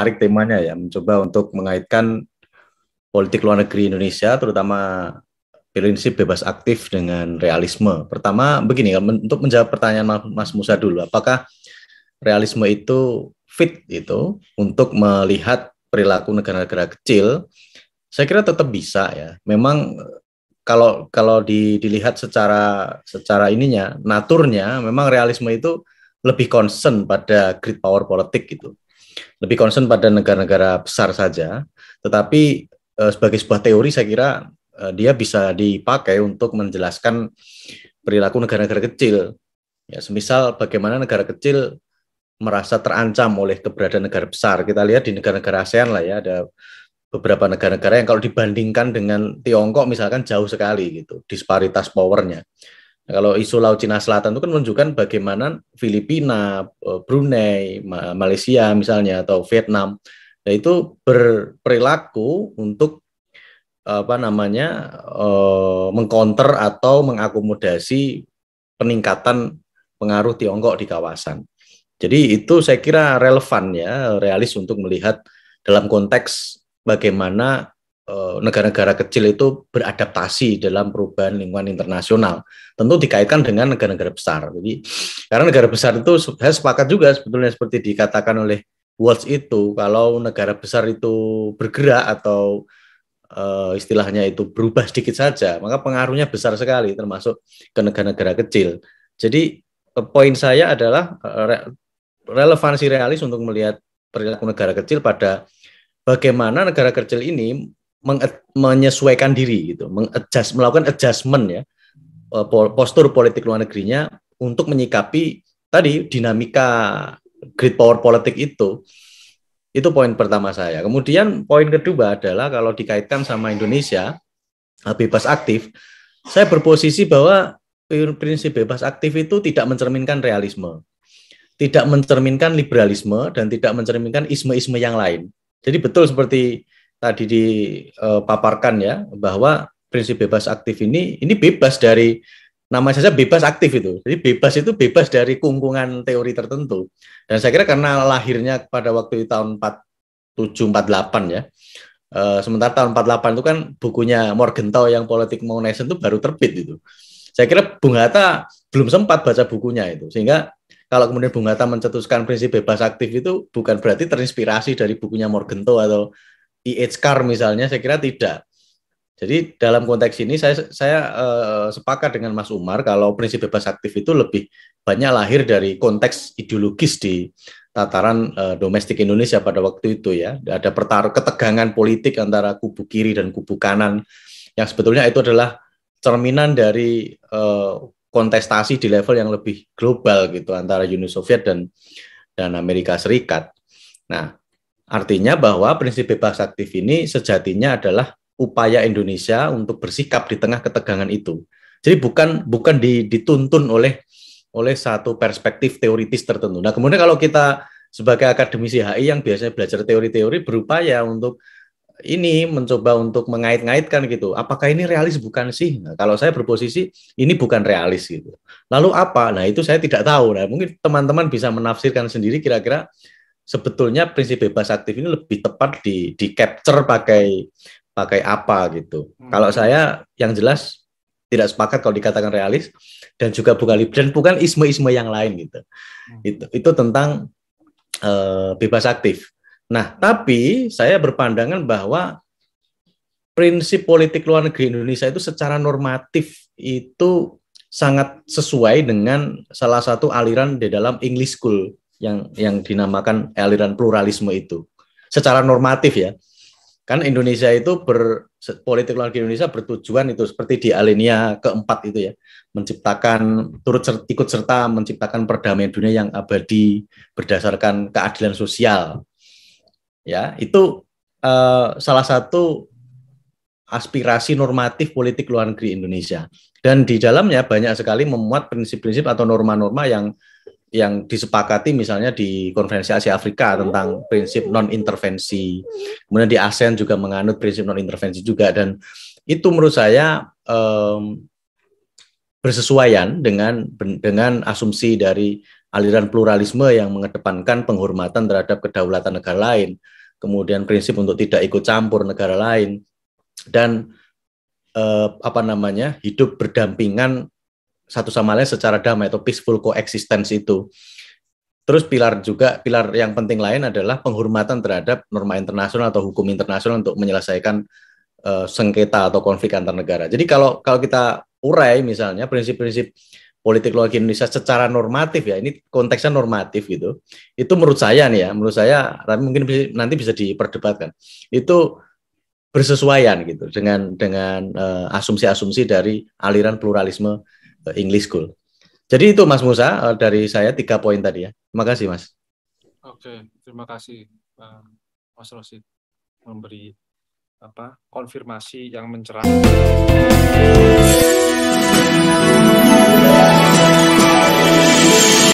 menarik temanya ya, mencoba untuk mengaitkan politik luar negeri Indonesia, terutama prinsip bebas aktif dengan realisme. Pertama, begini, untuk menjawab pertanyaan Mas Musa dulu, apakah realisme itu fit itu untuk melihat perilaku negara-negara kecil? Saya kira tetap bisa ya. Memang kalau dilihat secara ininya, naturnya, memang realisme itu lebih concern pada great power politik gitu, lebih concern pada negara-negara besar saja. Tetapi sebagai sebuah teori saya kira dia bisa dipakai untuk menjelaskan perilaku negara-negara kecil. Ya, semisal bagaimana negara kecil merasa terancam oleh keberadaan negara besar. Kita lihat di negara-negara ASEAN lah ya, ada beberapa negara-negara yang kalau dibandingkan dengan Tiongkok misalkan jauh sekali gitu, disparitas powernya. Nah, kalau isu Laut Cina Selatan itu kan menunjukkan bagaimana Filipina, Brunei, Malaysia misalnya, atau Vietnam, nah itu berperilaku untuk mengcounter atau mengakomodasi peningkatan pengaruh Tiongkok di kawasan. Jadi itu saya kira relevan ya, realis untuk melihat dalam konteks bagaimana negara-negara kecil itu beradaptasi dalam perubahan lingkungan internasional. Tentu dikaitkan dengan negara-negara besar. Jadi karena negara besar itu saya sepakat juga sebetulnya seperti dikatakan oleh Walsh itu, kalau negara besar itu bergerak atau istilahnya itu berubah sedikit saja, maka pengaruhnya besar sekali termasuk ke negara-negara kecil. Jadi poin saya adalah relevansi realis untuk melihat perilaku negara kecil pada bagaimana negara kecil ini menyesuaikan diri gitu, melakukan adjustment ya, postur politik luar negerinya untuk menyikapi tadi dinamika great power politik itu. Itu poin pertama saya. Kemudian poin kedua adalah kalau dikaitkan sama Indonesia bebas aktif, saya berposisi bahwa prinsip bebas aktif itu tidak mencerminkan realisme, tidak mencerminkan liberalisme, dan tidak mencerminkan isme-isme yang lain. Jadi betul seperti tadi dipaparkan ya, bahwa prinsip bebas aktif ini bebas dari, nama saja bebas aktif itu. Jadi bebas itu bebas dari kungkungan teori tertentu. Dan saya kira karena lahirnya pada waktu tahun 47-48 ya. Sementara tahun 48 itu kan bukunya Morgenthau yang Politik Mau Nation itu baru terbit itu. Saya kira Bung Hatta belum sempat baca bukunya itu. Sehingga kalau kemudian Bung Hatta mencetuskan prinsip bebas aktif itu bukan berarti terinspirasi dari bukunya Morgenthau atau E.H. Carr misalnya, saya kira tidak. Jadi dalam konteks ini saya sepakat dengan Mas Umar kalau prinsip bebas aktif itu lebih banyak lahir dari konteks ideologis di tataran domestik Indonesia pada waktu itu ya. Ada ketegangan politik antara kubu kiri dan kubu kanan yang sebetulnya itu adalah cerminan dari kontestasi di level yang lebih global gitu antara Uni Soviet dan Amerika Serikat. Nah, artinya bahwa prinsip bebas aktif ini sejatinya adalah upaya Indonesia untuk bersikap di tengah ketegangan itu. Jadi bukan dituntun oleh satu perspektif teoritis tertentu. Nah, kemudian kalau kita sebagai akademisi HI yang biasanya belajar teori-teori berupaya untuk ini mencoba untuk mengait-ngaitkan gitu. Apakah ini realis bukan sih? Nah, kalau saya berposisi ini bukan realis gitu. Lalu apa? Nah, itu saya tidak tahu. Nah, mungkin teman-teman bisa menafsirkan sendiri kira-kira sebetulnya prinsip bebas aktif ini lebih tepat di capture pakai apa gitu. Kalau saya yang jelas tidak sepakat kalau dikatakan realis dan juga bukan isme-isme yang lain gitu. Itu tentang bebas aktif. Nah, tapi saya berpandangan bahwa prinsip politik luar negeri Indonesia itu secara normatif itu sangat sesuai dengan salah satu aliran di dalam English School yang dinamakan aliran pluralisme itu. Secara normatif ya. Kan Indonesia itu politik luar negeri Indonesia bertujuan itu seperti di alinea keempat itu ya, menciptakan ikut serta menciptakan perdamaian dunia yang abadi berdasarkan keadilan sosial. Ya, itu salah satu aspirasi normatif politik luar negeri Indonesia. Dan di dalamnya banyak sekali memuat prinsip-prinsip atau norma-norma yang disepakati misalnya di Konferensi Asia Afrika tentang prinsip non-intervensi. Kemudian di ASEAN juga menganut prinsip non-intervensi juga. Dan itu menurut saya bersesuaian dengan asumsi dari aliran pluralisme yang mengedepankan penghormatan terhadap kedaulatan negara lain, kemudian prinsip untuk tidak ikut campur negara lain, dan hidup berdampingan satu sama lain secara damai atau peaceful coexistence itu. Terus pilar yang penting lain adalah penghormatan terhadap norma internasional atau hukum internasional untuk menyelesaikan sengketa atau konflik antar negara. Jadi kalau kita urai misalnya prinsip-prinsip politik luar negeri Indonesia secara normatif ya, ini konteksnya normatif gitu. Itu menurut saya, tapi mungkin nanti bisa diperdebatkan. Itu bersesuaian gitu dengan asumsi-asumsi dari aliran pluralisme English School. Jadi itu Mas Musa dari saya 3 poin tadi ya. Terima kasih Mas. Oke, terima kasih Mas Rosid memberi konfirmasi yang mencerahkan.